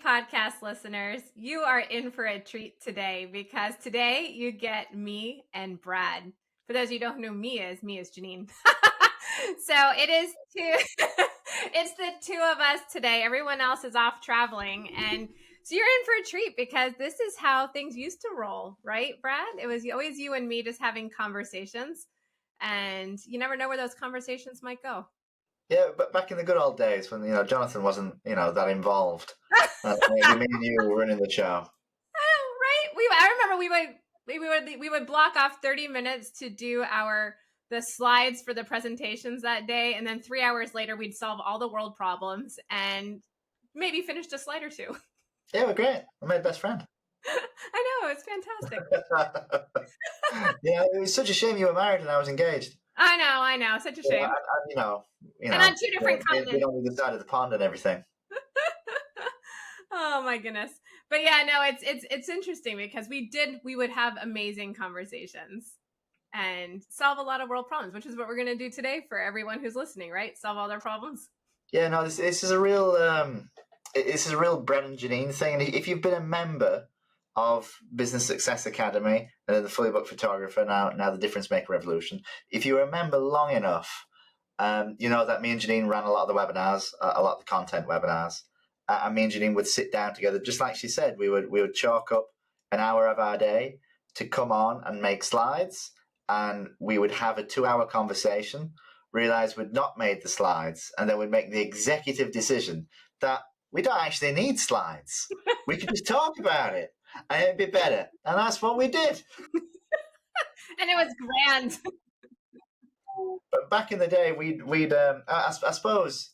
podcast listeners, you are in for a treat today because today you get me and Brad. For those of you who don't know who me is Jeanine. So it is two, it's the two of us today. Everyone else is off traveling. And so you're in for a treat because this is how things used to roll, right, Brad? It was always you and me just having conversations. And you never know where those conversations might go. Yeah, but back in the good old days when Jonathan wasn't that involved, me and you were running the show. Right? I remember we would block off 30 minutes to do the slides for the presentations that day, and then 3 hours later we'd solve all the world problems and maybe finished a slide or two. Yeah, we're great. I made best friend. I know, it's fantastic. Yeah, it was such a shame you were married and I was engaged. I know, such a shame. And on two different continents. Being on the other side of the pond and everything. Oh my goodness. But yeah, no, it's interesting because we would have amazing conversations and solve a lot of world problems, which is what we're going to do today for everyone who's listening, right? Solve all their problems. Yeah, no, this is a real Brad and Jeanine thing. And if you've been a member of Business Success Academy and then the Fully Booked Photographer, now the Difference Maker Revolution, if you remember long enough, you know that me and Jeanine ran a lot of the webinars, a lot of the content webinars. And me and Jeanine would sit down together, just like she said. We would chalk up an hour of our day to come on and make slides, and we would have a 2-hour conversation, realize we'd not made the slides, and then we'd make the executive decision that we don't actually need slides. We could just talk about it, and it'd be better. And that's what we did. And it was grand. But back in the day, I suppose,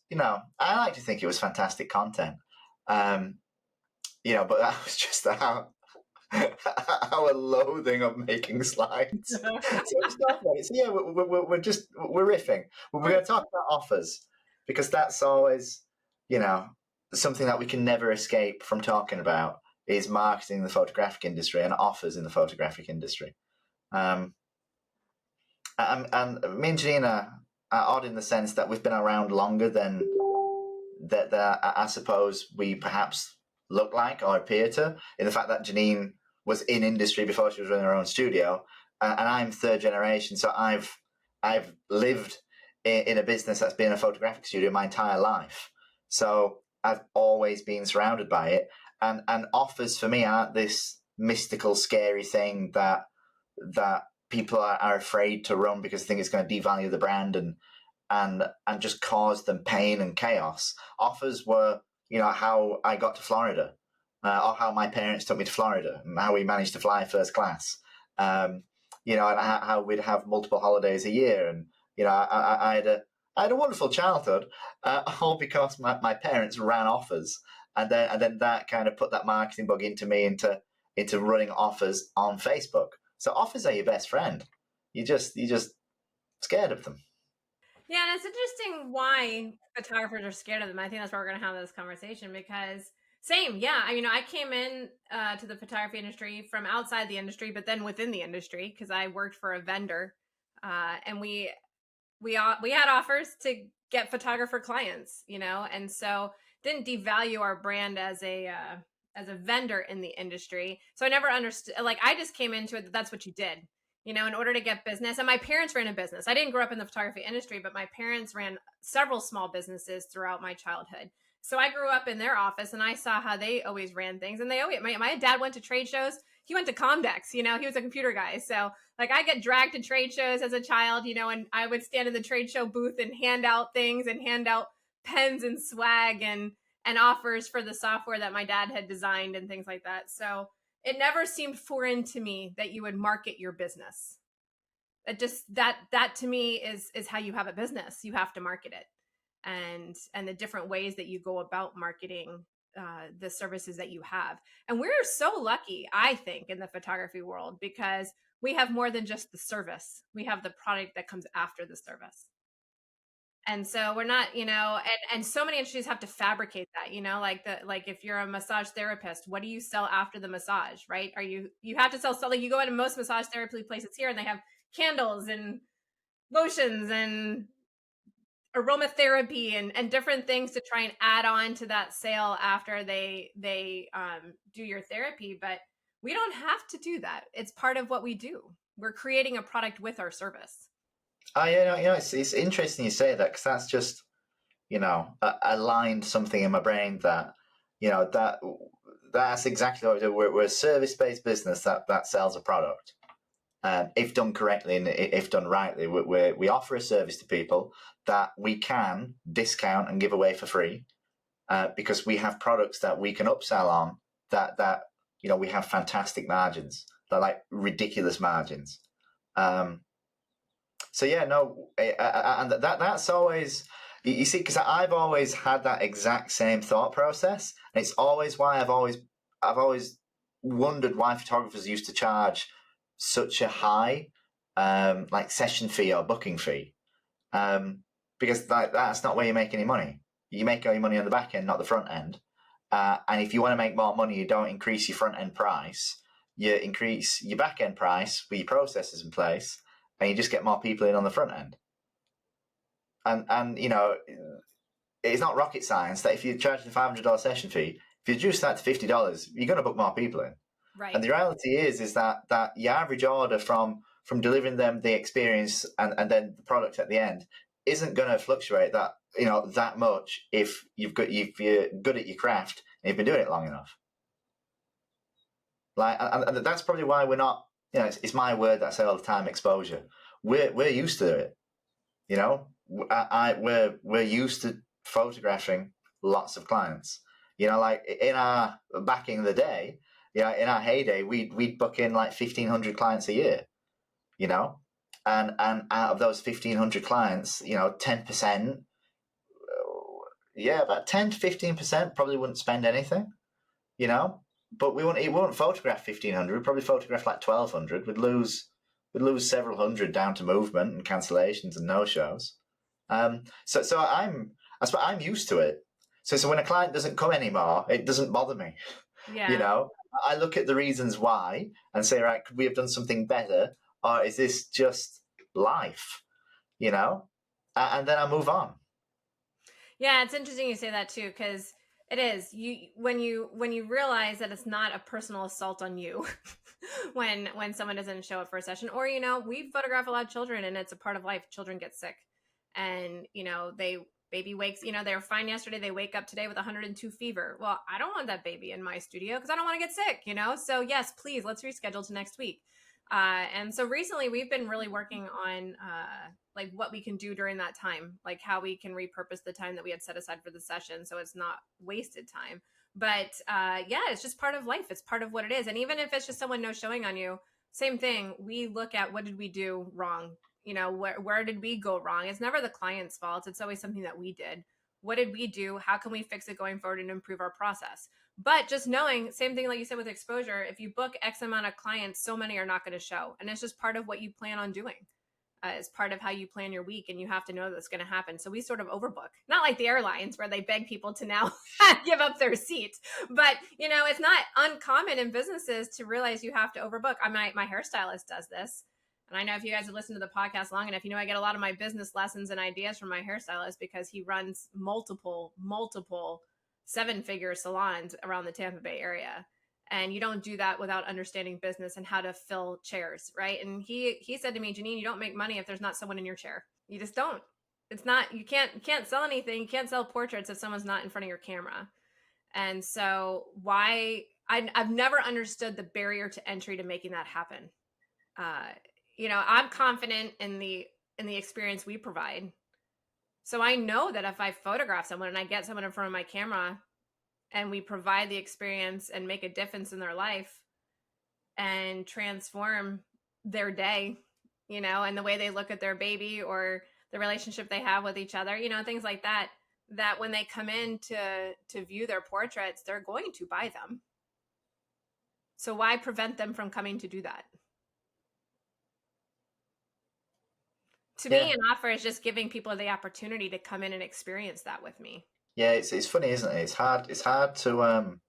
I like to think it was fantastic content. But that was just our loathing of making slides. So yeah, we're riffing. We're going to talk about offers because that's always, something that we can never escape from talking about is marketing in the photographic industry and offers in the photographic industry. And me and Jeanine are odd in the sense that we've been around longer than that I suppose we perhaps look like or appear to, in the fact that Jeanine was in industry before she was running her own studio, and I'm third generation, so I've lived in a business that's been a photographic studio my entire life, so I've always been surrounded by it, and offers for me aren't this mystical, scary thing that people are afraid to run because they think it's going to devalue the brand and just cause them pain and chaos. Offers were, how I got to Florida, or how my parents took me to Florida, and how we managed to fly first class, and how we'd have multiple holidays a year. And, I had a wonderful childhood, all because my parents ran offers. And then that kind of put that marketing bug into me, into running offers on Facebook. So offers are your best friend. You just scared of them. Yeah, and it's interesting why photographers are scared of them. I think that's why we're going to have this conversation because same, yeah. I came in to the photography industry from outside the industry, but then within the industry because I worked for a vendor, and we had offers to get photographer clients, and so didn't devalue our brand as a vendor in the industry. So I never understood. Like I just came into it that's what you did. In order to get business. And my parents ran a business. I didn't grow up in the photography industry, but my parents ran several small businesses throughout my childhood. So I grew up in their office and I saw how they always ran things. And my dad went to trade shows. He went to Comdex, he was a computer guy. So like I get dragged to trade shows as a child, and I would stand in the trade show booth and hand out things and hand out pens and swag and offers for the software that my dad had designed and things like that. So it never seemed foreign to me that you would market your business. That to me is how you have a business. You have to market it, and the different ways that you go about marketing the services that you have. And we're so lucky, I think, in the photography world because we have more than just the service. We have the product that comes after the service. And so we're not, and so many industries have to fabricate that, like if you're a massage therapist, what do you sell after the massage, right? You have to sell, like you go into most massage therapy places here and they have candles and lotions and aromatherapy and different things to try and add on to that sale after they do your therapy. But we don't have to do that. It's part of what we do. We're creating a product with our service. Oh yeah, no, it's interesting you say that, because that's just, aligned something in my brain that, that's exactly what we do. We're a service-based business that sells a product. If done correctly and if done rightly, we offer a service to people that we can discount and give away for free, because we have products that we can upsell on that we have fantastic margins. They're like ridiculous margins. So yeah, no, and that's always, you see, because I've always had that exact same thought process, and it's always why I've always wondered why photographers used to charge such a high like session fee or booking fee, because that's not where you make any money. You make all your money on the back end, not the front end. And if you want to make more money, you don't increase your front end price. You increase your back end price with your processes in place, and you just get more people in on the front end. And it's not rocket science that if you charge the $500 session fee, if you reduce that to $50, you're going to book more people in. Right. And the reality is that your average order from delivering them the experience and then the product at the end isn't going to fluctuate that much if you're good at your craft and you've been doing it long enough. Like, and that's probably why we're not. It's my word that I say all the time. Exposure. We're used to it. We're used to photographing lots of clients. Like in our back in the day, in our heyday, we'd book in like 1,500 clients a year. And out of those 1,500 clients, 10%, about 10 to 15% probably wouldn't spend anything. But we wouldn't photograph 1,500. We'd probably photograph like 1,200. We'd lose several hundred down to movement and cancellations and no shows. So I'm used to it. So when a client doesn't come anymore, it doesn't bother me. Yeah. I look at the reasons why and say, right, could we have done something better, or is this just life? And then I move on. Yeah, it's interesting you say that too, because it is when you realize that it's not a personal assault on you when someone doesn't show up for a session, or we photograph a lot of children and it's a part of life. Children get sick, and baby wakes, they were fine yesterday, they wake up today with 102 fever. Well, I don't want that baby in my studio because I don't want to get sick. So yes, please, let's reschedule to next week. And so recently we've been really working on like what we can do during that time, like how we can repurpose the time that we had set aside for the session so it's not wasted time. But yeah, it's just part of life. It's part of what it is. And even if it's just someone no showing on you, same thing. We look at what did we do wrong? Where did we go wrong? It's never the client's fault. It's always something that we did. What did we do? How can we fix it going forward and improve our process? But just knowing, same thing like you said with exposure, if you book X amount of clients, so many are not going to show. And it's just part of what you plan on doing. It's part of how you plan your week, and you have to know that's going to happen. So we sort of overbook. Not like the airlines where they beg people to now give up their seats. But, it's not uncommon in businesses to realize you have to overbook. My hairstylist does this. And I know if you guys have listened to the podcast long enough, I get a lot of my business lessons and ideas from my hairstylist because he runs multiple 7-figure salons around the Tampa Bay area. And you don't do that without understanding business and how to fill chairs, right? And he said to me, Jeanine, you don't make money if there's not someone in your chair. You just don't. It's not, you can't sell anything. You can't sell portraits if someone's not in front of your camera. And so I've never understood the barrier to entry to making that happen. I'm confident in the experience we provide. So I know that if I photograph someone and I get someone in front of my camera and we provide the experience and make a difference in their life and transform their day, and the way they look at their baby or the relationship they have with each other, things like that, that when they come in to view their portraits, they're going to buy them. So why prevent them from coming to do that? To me, an offer is just giving people the opportunity to come in and experience that with me. Yeah, it's funny, isn't it? It's hard to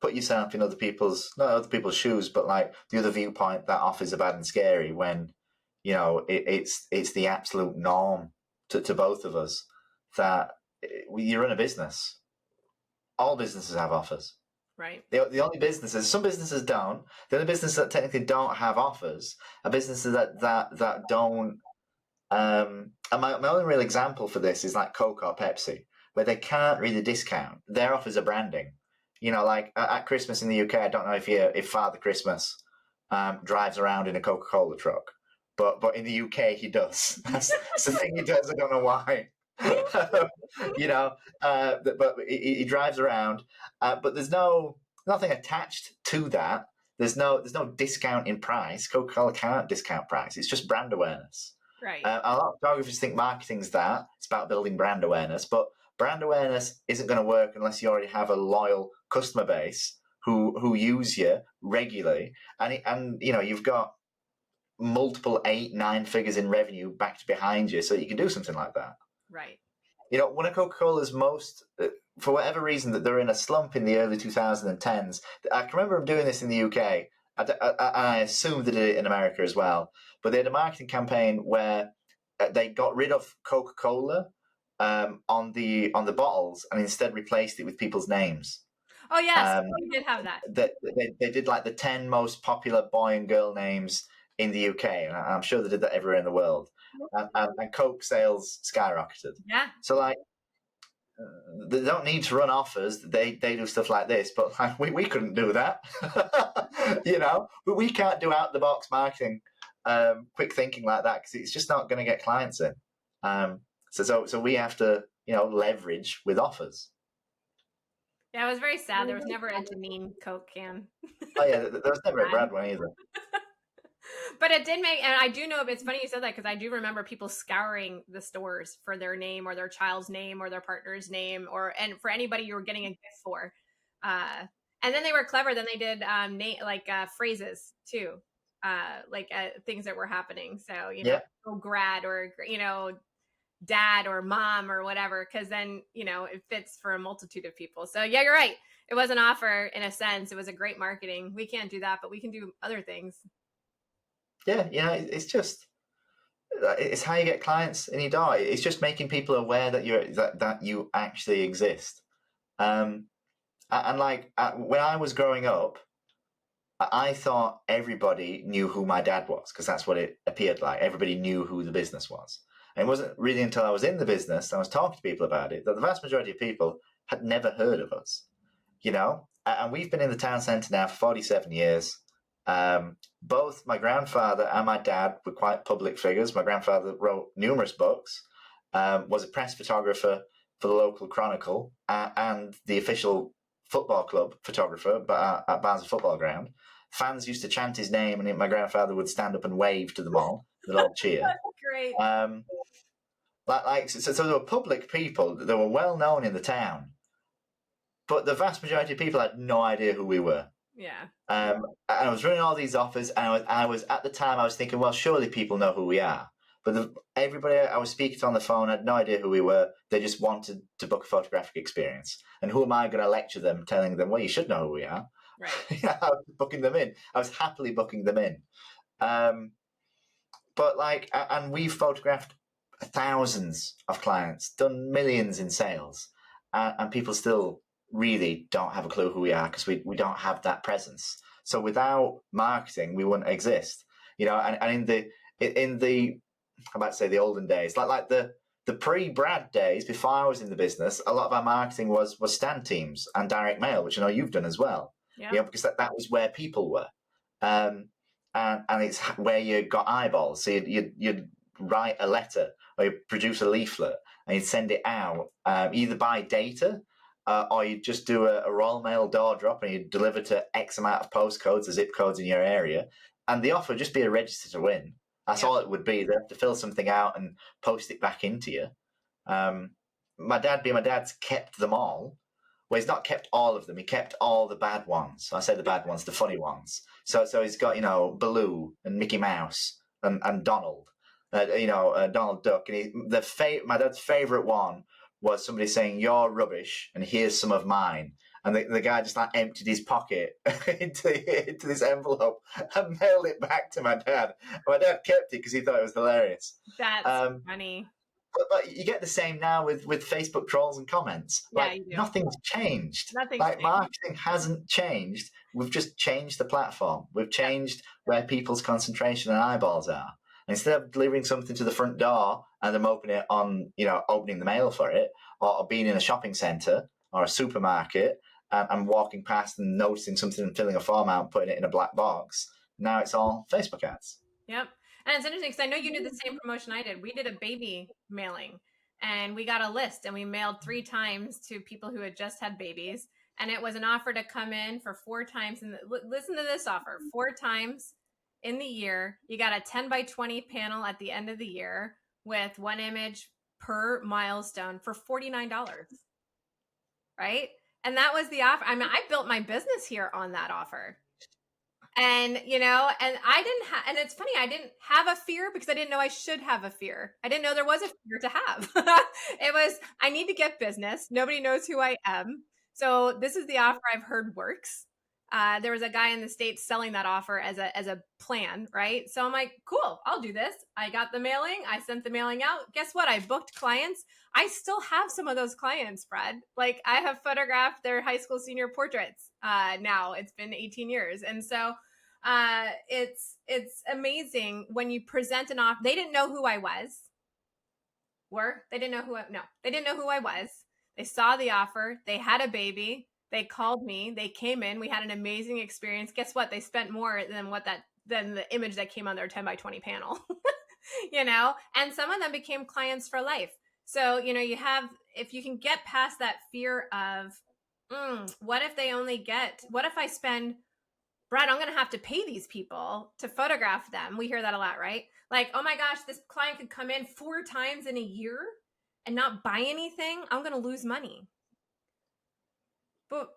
put yourself in not other people's shoes, but like the other viewpoint that offers are bad and scary when it's the absolute norm to both of us that you run a business. All businesses have offers. Right. The only businesses, some businesses don't. The only businesses that technically don't have offers are businesses that don't. And my only real example for this is like Coke or Pepsi, where they can't really discount. Their offers are branding. You know, like at Christmas in the UK, I don't know if Father Christmas drives around in a Coca-Cola truck, but in the UK he does. That's the thing he does. I don't know why. You know, but he drives around, but there's nothing attached to that. There's no discount in price. Coca-Cola can't discount price. It's just brand awareness. Right. A lot of photographers think marketing's that. It's about building brand awareness, but brand awareness isn't going to work unless you already have a loyal customer base who use you regularly, and you know you've got multiple 8-9 figures in revenue backed behind you, so you can do something like that. Right. You know, one of Coca-Cola's most, for whatever reason, that they're in a slump in the early 2010s. I can remember them doing this in the UK. I assume they did it in America as well. But they had a marketing campaign where they got rid of Coca-Cola on the bottles and instead replaced it with people's names. Oh yes, we did have that. They did like the 10 most popular boy and girl names in the UK, and I'm sure they did that everywhere in the world. And Coke sales skyrocketed. Yeah. So like, they don't need to run offers. They do stuff like this, but like we couldn't do that. You know, but we can't do out the box marketing, quick thinking like that because it's just not going to get clients in. So we have to leverage with offers. Yeah, it was very sad. There was never a Jeanine Coke can. Oh yeah, there was never a Brad one either. But it did make, and I do know, it's funny you said that because I do remember people scouring the stores for their name or their child's name or their partner's name and for anybody you were getting a gift for. And then they were clever. Then they did phrases too, things that were happening. So, grad or, dad or mom or whatever, because then, it fits for a multitude of people. So yeah, you're right. It was an offer in a sense. It was a great marketing. We can't do that, but we can do other things. Yeah, it's how you get clients in your door. It's just making people aware that you actually exist. And when I was growing up, I thought everybody knew who my dad was because that's what it appeared like. Everybody knew who the business was. And it wasn't really until I was in the business and I was talking to people about it that the vast majority of people had never heard of us. And we've been in the town centre now for 47 years. Both my grandfather and my dad were quite public figures. My grandfather wrote numerous books, was a press photographer for the local Chronicle and the official football club photographer at Barnes Football Ground. Fans used to chant his name, and my grandfather would stand up and wave to them all. They'd all cheer. Great. So there were public people. They were well known in the town, but the vast majority of people had no idea who we were. Yeah. And I was running all these offers, and I was at the time I was thinking, well, surely people know who we are. But everybody I was speaking to on the phone had no idea who we were. They just wanted to book a photographic experience. And who am I going to lecture them, telling them, well, you should know who we are. Right. I was booking them in. I was happily booking them in. And we've photographed thousands of clients, done millions in sales, and people still really don't have a clue who we are because we don't have that presence. So without marketing, we wouldn't exist. And in the I'm about to say the olden days, like the pre-Brad days, before I was in the business, a lot of our marketing was stand teams and direct mail, which I know you've done as well. Yeah. Because that was where people were. And it's where you got eyeballs. So you'd write a letter or you produce a leaflet and you'd send it out either by data or you'd just do a Royal Mail door drop and you'd deliver to X amount of postcodes or zip codes in your area. And the offer would just be a register to win. That's all it would be. They have to fill something out and post it back into you. My dad's kept them all. Well, he's not kept all of them. He kept all the bad ones. I say the bad ones, the funny ones. So he's got, Baloo and Mickey Mouse and Donald, Donald Duck. And my dad's favourite one was somebody saying, "You're rubbish, and here's some of mine." And the guy just emptied his pocket into this envelope and mailed it back to my dad. My dad kept it because he thought it was hilarious. That's funny. But you get the same now with Facebook trolls and comments. Yeah, Like you do. nothing's changed. Nothing's Like changed. marketing hasn't changed. We've just changed the platform. We've Yep. changed where people's concentration and eyeballs are. And instead of delivering something to the front door and them opening it on, opening the mail for it, or being in a shopping centre or a supermarket and walking past and noticing something and filling a form out and putting it in a black box, now it's all Facebook ads. Yep. And it's interesting because I know you did the same promotion I did. We did a baby mailing and we got a list and we mailed 3 times to people who had just had babies. And it was an offer to come in for 4 times. And listen to this offer: 4 times in the year. You got a 10 by 20 panel at the end of the year with 1 image per milestone for $49. Right. And that was the offer. I mean, I built my business here on that offer. And and I didn't have, and it's funny, I didn't have a fear because I didn't know I should have a fear. I didn't know there was a fear to have. It was, I need to get business. Nobody knows who I am. So this is the offer I've heard works. There was a guy in the States selling that offer as a plan, right? So I'm like, cool, I'll do this. I got the mailing. I sent the mailing out. Guess what? I booked clients. I still have some of those clients, Brad. Like I have photographed their high school senior portraits. Now it's been 18 years. And so it's amazing when you present an offer. They didn't know who I was. They didn't know they didn't know who I was. They saw the offer. They had a baby. They called me. They came in. We had an amazing experience. Guess what? They spent more than the image that came on their 10 by 20 panel. And some of them became clients for life. So, if you can get past that fear of, what if I spend, Brad, I'm going to have to pay these people to photograph them. We hear that a lot, right? Like, oh my gosh, this client could come in 4 times in a year and not buy anything. I'm going to lose money. But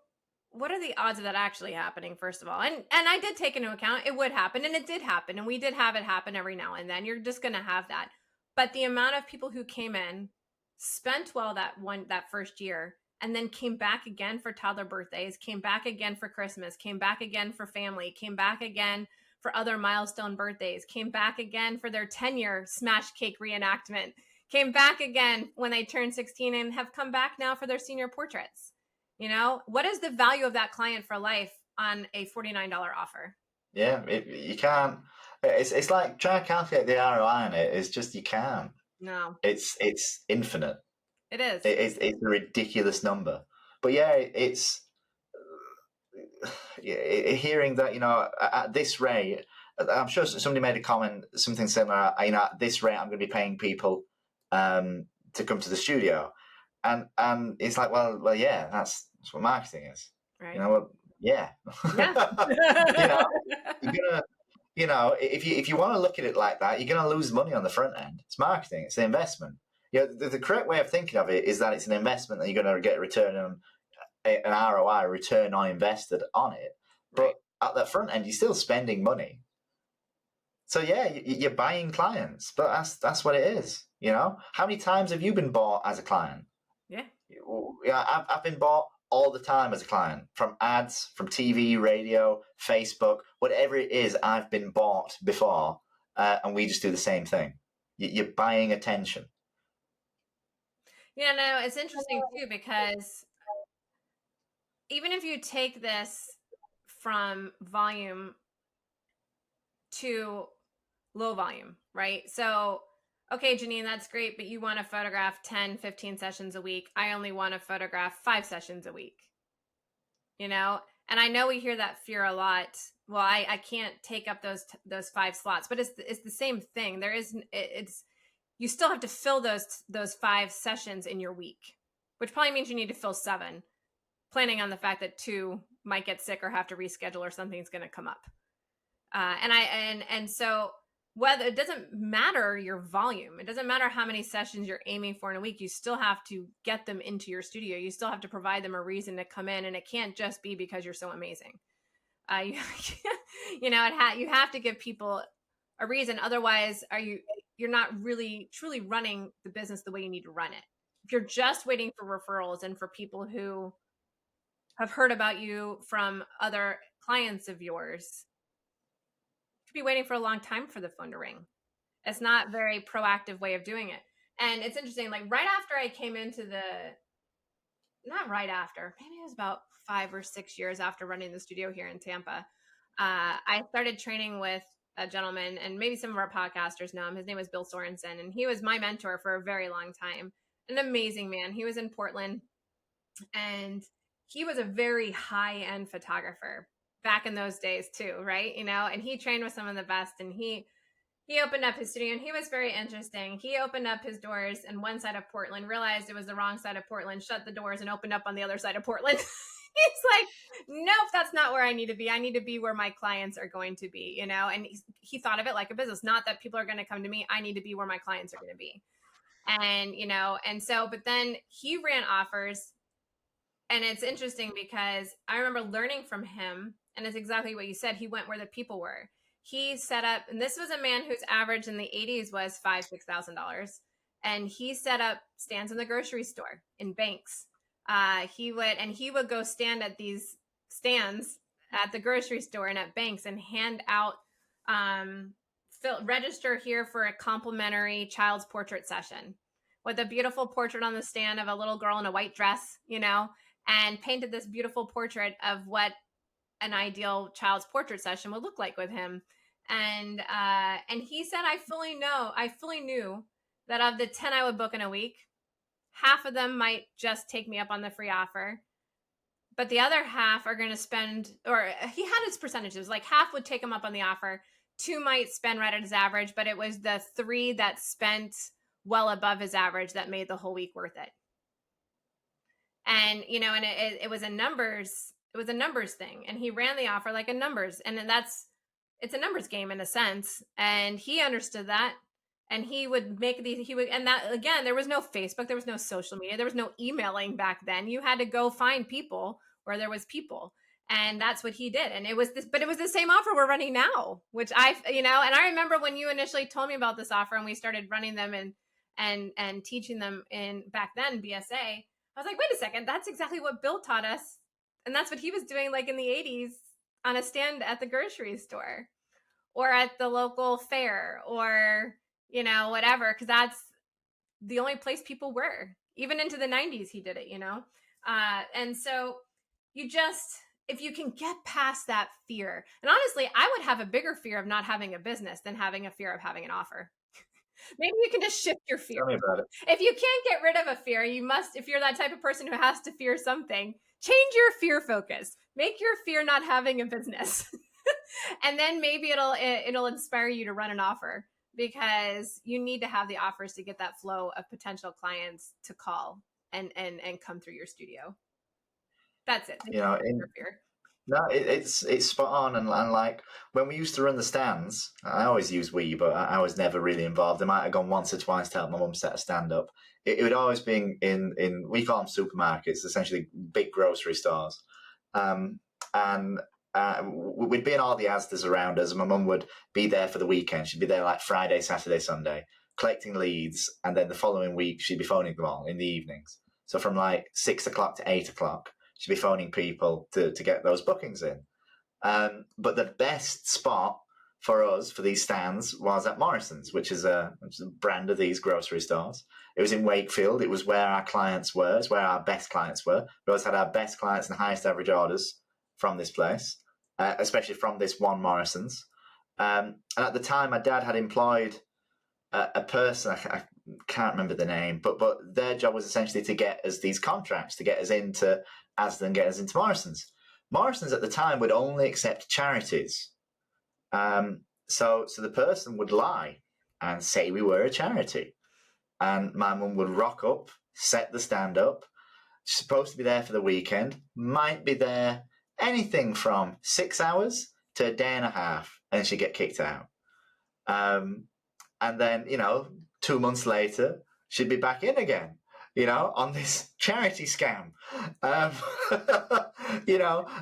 what are the odds of that actually happening, first of all? And I did take into account it would happen, and it did happen, and we did have it happen every now and then. You're just going to have that. But the amount of people who came in, spent well that first year, and then came back again for toddler birthdays, came back again for Christmas, came back again for family, came back again for other milestone birthdays, came back again for their 10-year smash cake reenactment, came back again when they turned 16, and have come back now for their senior portraits. What is the value of that client for life on a $49 offer? Yeah, you can't. It's like trying to calculate the ROI on it. It's just you can't. No, It's infinite. it is. It's a ridiculous number. But yeah, it's hearing that at this rate. I'm sure somebody made a comment, something similar. At this rate, I'm going to be paying people to come to the studio, and it's like, well, yeah, that's what marketing is. Right. Yeah. Yeah. You're gonna, if you want to look at it like that, you're gonna lose money on the front end. It's marketing. It's an investment. The correct way of thinking of it is that it's an investment that you're going to get a return on, an ROI, return on invested on it. But Right. at the front end, you're still spending money. So yeah, you're buying clients, but that's what it is. How many times have you been bought as a client? Yeah. I've been bought all the time as a client, from ads, from TV, radio, Facebook, whatever it is. I've been bought before, and we just do the same thing. You're buying attention. Yeah, no, it's interesting too, because even if you take this from volume to low volume, right? So, okay, Jeanine, that's great, but you want to photograph 10, 15 sessions a week. I only want to photograph 5 sessions a week. And I know we hear that fear a lot. Well, I can't take up those 5 slots, but it's the same thing. You still have to fill those 5 sessions in your week, which probably means you need to fill 7, planning on the fact that 2 might get sick or have to reschedule or something's going to come up. And so whether it doesn't matter your volume, it doesn't matter how many sessions you're aiming for in a week, you still have to get them into your studio. You still have to provide them a reason to come in, and it can't just be because you're so amazing. You have to give people a reason. Otherwise, you're not really truly running the business the way you need to run it. If you're just waiting for referrals and for people who have heard about you from other clients of yours, you could be waiting for a long time for the phone to ring. It's not a very proactive way of doing it. And it's interesting, like right after I came into the, not right after, maybe it was about 5 or 6 years after running the studio here in Tampa, I started training with a gentleman, and maybe some of our podcasters know him. His name was Bill Sorensen, and he was my mentor for a very long time. An amazing man. He was in Portland, and he was a very high end photographer back in those days too, right? You know, and he trained with some of the best, and he opened up his studio, and he was very interesting. He opened up his doors in one side of Portland, realized it was the wrong side of Portland, shut the doors, and opened up on the other side of Portland. He's like, nope, that's not where I need to be. I need to be where my clients are going to be, you know? And he thought of it like a business, not that people are going to come to me. I need to be where my clients are going to be. And, you know, and so, but then he ran offers. And it's interesting because I remember learning from him, and it's exactly what you said. He went where the people were. He set up, and this was a man whose average in the 80s was $5,000-$6,000, and he set up stands in the grocery store, in banks. He would go stand at these stands at the grocery store and at banks and hand out, register here for a complimentary child's portrait session with a beautiful portrait on the stand of a little girl in a white dress, you know, and painted this beautiful portrait of what an ideal child's portrait session would look like with him. And he said, I fully knew that of the 10 I would book in a week, half of them might just take me up on the free offer, but the other half are going to spend, or he had his percentages, like half would take him up on the offer, 2 might spend right at his average, but it was the 3 that spent well above his average that made the whole week worth it. And, you know, and it was a numbers thing, and he ran the offer like a numbers, and it's a numbers game in a sense. And he understood that, and he would and that, again, there was no Facebook, there was no social media, there was no emailing back then. You had to go find people where there was people. And that's what he did. And it was the same offer we're running now, which and I remember when you initially told me about this offer and we started running them and teaching them in back then BSA. I was like, wait a second, that's exactly what Bill taught us. And that's what he was doing like in the 80s on a stand at the grocery store or at the local fair or, you know, whatever, because that's the only place people were. Even into the 90s, he did it, you know? And so if you can get past that fear, and honestly, I would have a bigger fear of not having a business than having a fear of having an offer. Maybe you can just shift your fear. Tell me about it. If you can't get rid of a fear, if you're that type of person who has to fear something, change your fear focus. Make your fear not having a business. And then maybe it'll inspire you to run an offer, because you need to have the offers to get that flow of potential clients to call and come through your studio. That's it. You know, fear. No, it's spot on, and like when we used to run the stands, I always use we, but I was never really involved. I might have gone once or twice to help my mum set a stand up. It would always be in we call them supermarkets, essentially big grocery stores, and we'd be in all the Asdas around us, and my mum would be there for the weekend. She'd be there like Friday, Saturday, Sunday, collecting leads, and then the following week she'd be phoning them all in the evenings. So from like 6 o'clock to 8 o'clock. She'd be phoning people to get those bookings in. But the best spot for us for these stands was at Morrison's, which is a brand of these grocery stores. It was in Wakefield. It was where our clients were. It's where our best clients were. We always had our best clients and highest average orders from this place, especially from this one Morrison's. And at the time, my dad had employed a person, I can't remember the name, but their job was essentially to get us these contracts, to get us into Asda and get us into Morrison's. Morrison's at the time would only accept charities. So the person would lie and say we were a charity. And my mum would rock up, set the stand up, supposed to be there for the weekend, might be there anything from 6 hours to a day and a half, and she'd get kicked out. And then, 2 months later, she'd be back in again, on this charity scam. And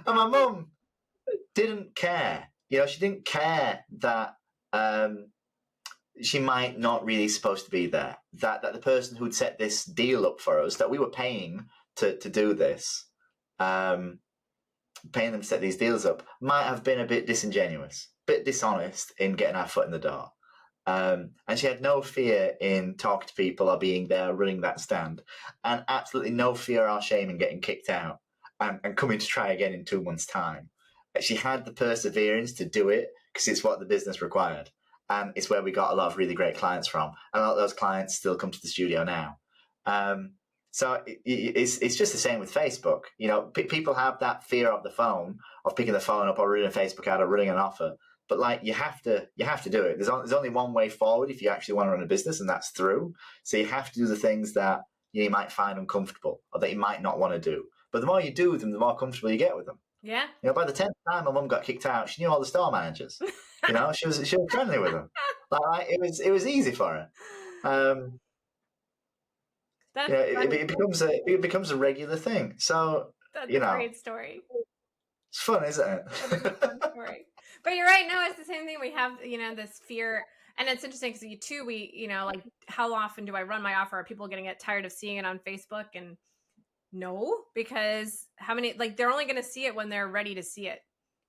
my mum didn't care. She didn't care that she might not really supposed to be there, that the person who'd set this deal up for us, that we were paying to do this, paying them to set these deals up, might have been a bit disingenuous, a bit dishonest in getting our foot in the door. And she had no fear in talking to people or being there running that stand, and absolutely no fear or shame in getting kicked out and coming to try again in 2 months' time. She had the perseverance to do it because it's what the business required. And it's where we got a lot of really great clients from. And a lot of those clients still come to the studio now. So it's just the same with Facebook. You know, people have that fear of the phone, of picking the phone up or running a Facebook ad or running an offer. But like you have to do it. There's only one way forward if you actually want to run a business, and that's through. So you have to do the things that you might find uncomfortable or that you might not want to do. But the more you do them, the more comfortable you get with them. Yeah. You know, by the 10th time my mum got kicked out, she knew all the store managers. You know, she was friendly with them. Like it was easy for her. That's You know, funny. it becomes a regular thing. So That's you a know, great story. it's fun, isn't it? That is a fun story. But you're right. No, it's the same thing. We have, this fear. And it's interesting because like, how often do I run my offer? Are people getting tired of seeing it on Facebook? And no, because how many, like, they're only going to see it when they're ready to see it.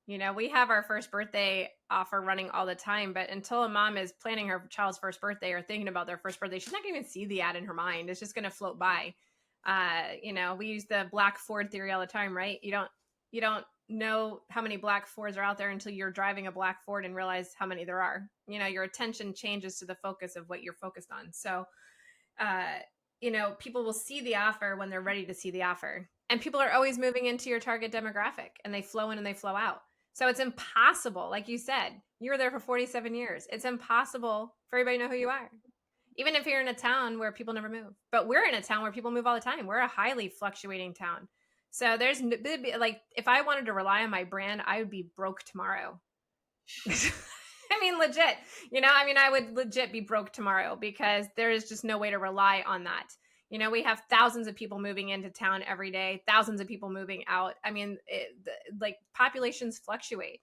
We have our first birthday offer running all the time, but until a mom is planning her child's first birthday or thinking about their first birthday, she's not going to even see the ad in her mind. It's just going to float by. We use the black Ford theory all the time, right? You don't know how many black Fords are out there until you're driving a black Ford and realize how many there are. Your attention changes to the focus of what you're focused on. So, people will see the offer when they're ready to see the offer. And people are always moving into your target demographic, and they flow in and they flow out. So it's impossible. Like you said, you were there for 47 years. It's impossible for everybody to know who you are. Even if you're in a town where people never move. But we're in a town where people move all the time. We're a highly fluctuating town. So like, if I wanted to rely on my brand, I would be broke tomorrow. I mean, legit, I would legit be broke tomorrow because there is just no way to rely on that. We have thousands of people moving into town every day, thousands of people moving out. I mean, like, populations fluctuate.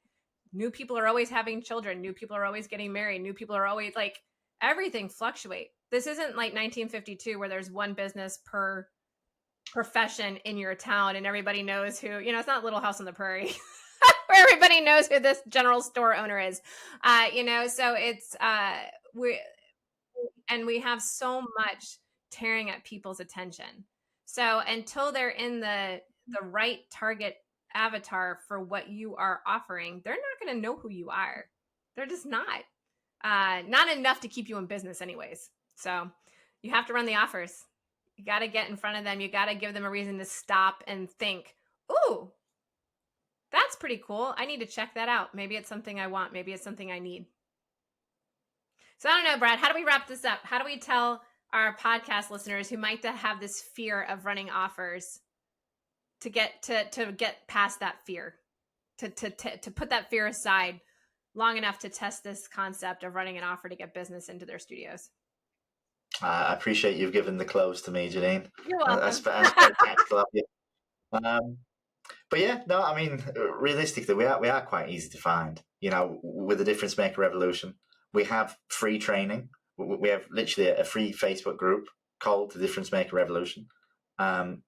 New people are always having children. New people are always getting married. New people are always, like, everything fluctuate. This isn't like 1952 where there's one business per profession in your town and everybody knows who, it's not Little House on the Prairie where everybody knows who this general store owner is. So it's we have so much tearing at people's attention. So until they're in the right target avatar for what you are offering, they're not going to know who you are. They're just not. Not enough to keep you in business anyways. So you have to run the offers. You got to get in front of them. You got to give them a reason to stop and think, ooh, that's pretty cool. I need to check that out. Maybe it's something I want. Maybe it's something I need. So I don't know, Brad, how do we wrap this up? How do we tell our podcast listeners who might have this fear of running offers to get past that fear, to put that fear aside long enough to test this concept of running an offer to get business into their studios? I appreciate you've given the close to me, Jeanine. You're welcome. That's very tactful of you. But yeah, no, I mean, realistically, we are quite easy to find. With the Difference Maker Revolution, we have free training. We have literally a free Facebook group called the Difference Maker Revolution,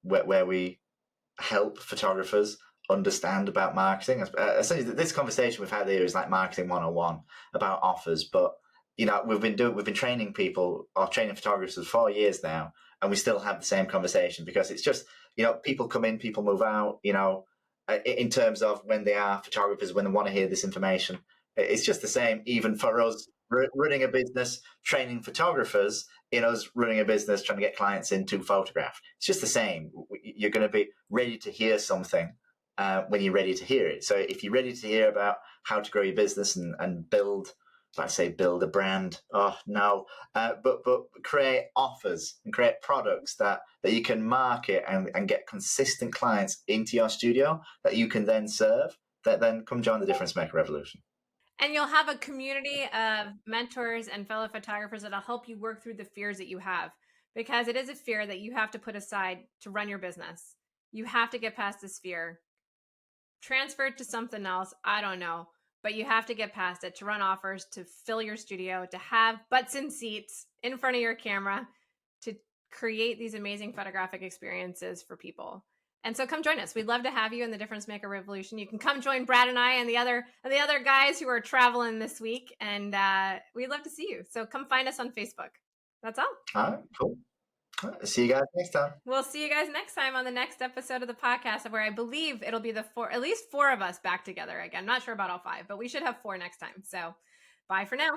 where we help photographers understand about marketing. Essentially, this conversation we've had here is like marketing 101 about offers. But we've been training people or training photographers for 4 years now, and we still have the same conversation because it's just people come in, people move out. In terms of when they are photographers, when they want to hear this information, it's just the same. Even for us running a business, training photographers, in us running a business, trying to get clients in to photograph, it's just the same. You're going to be ready to hear something when you're ready to hear it. So if you're ready to hear about how to grow your business and build, let's say, build a brand, but create offers and create products that you can market and get consistent clients into your studio that you can then serve, that then come join the Difference Maker Revolution. And you'll have a community of mentors and fellow photographers that'll help you work through the fears that you have, because it is a fear that you have to put aside to run your business. You have to get past this fear. Transfer it to something else. I don't know. But you have to get past it to run offers, to fill your studio, to have butts in seats in front of your camera, to create these amazing photographic experiences for people. And so come join us. We'd love to have you in the Difference Maker Revolution. You can come join Brad and I and the other guys who are traveling this week, and we'd love to see you. So come find us on Facebook. That's all. All right, cool. All right, see you guys next time. We'll see you guys next time on the next episode of the podcast, where I believe it'll be at least 4 of us back together again. I'm not sure about all 5, but we should have 4 next time. So bye for now.